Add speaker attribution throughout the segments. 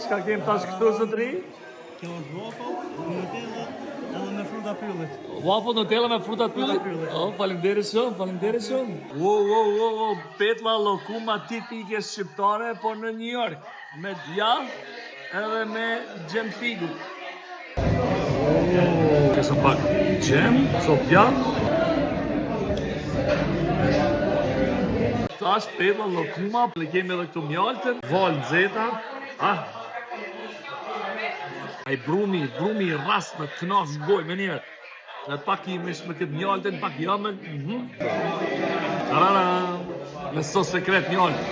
Speaker 1: Çka kem tash këtu zotri?
Speaker 2: Kjo është waffle, Nutella, edhe me fruta pyllit.
Speaker 1: Waffle Nutella me fruta pyllit? Oh, faleminderit shumë. Wow, petlla llokuma tipike shqiptare, por në New York, me djath edhe me gjem figu. Kësa pak gjem, sop djath. Tash petlla llokuma, le kemi edhe këtu mjaltën, val nxehta. Ai brumi rast me knash goj me njerë. Dhe pak i mish me këtë mjaltën, pak jamën. Tarara, me sos sekret mjaltën.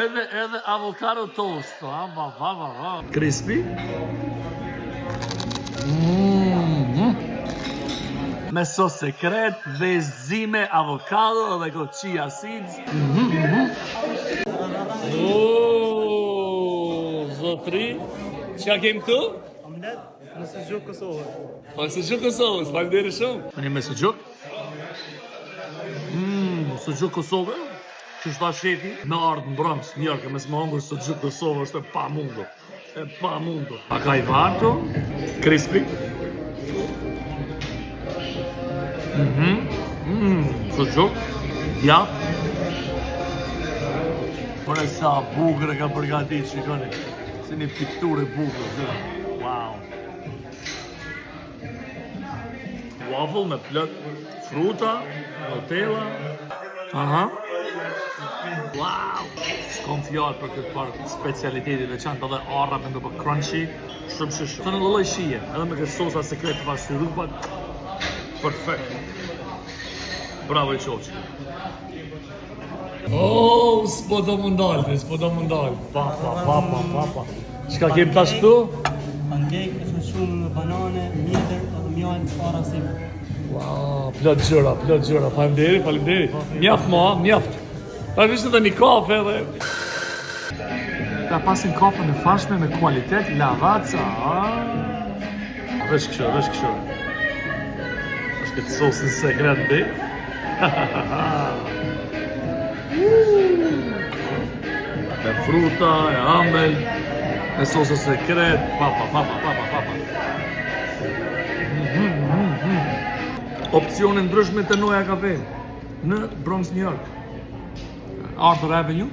Speaker 1: Edhe avocado toast, crispy. Me sos sekret, vezime, avocado dhe këto chia seeds. Zotri, çka kem këtu?
Speaker 2: Omlet me sujuk Kosovës.
Speaker 1: Po sujuk Kosovës, faleminderit shumë. Tani me sujuk. Sujuk Kosovë. Që shta shefi, me ardhë në Bronx, New York, me s'ma hongër sujuk Kosovë, është e pa mundur. Paka i varto, crispy. Sujuk, jap. Por e sa bukër e ka përgatit, shikoni. Si një pikturë e bukër. Wow. Waffle me plot fruta, Nutella. Wow. S'kom fjallë për këtë parë specialiteti veçantë edhe arra me ndo për crunchy. Shumë. Të në lëlloj shije, edhe me këtë sosa sekret të farë syrupat. Perfekt. Bravo i qofqë. Oh, s'po do mundal. Pa. Qka kem tash këtu?
Speaker 2: Pancake e shumë me banane, mjetër edhe mjallë para sime.
Speaker 1: Wow, plot gjëra. Faleminderit. Mjaft. Ta vishtë edhe një kafe edhe... Ta pasin kafe në fashme me kualitet, lavaca, Vesh kësho. Është këtë sosin sekret bëj. Me fruta, e ambel, me sosin sekret, papa. Opcione ndryshme të Noja Kafe në Bronx, New York. Arthur Avenue.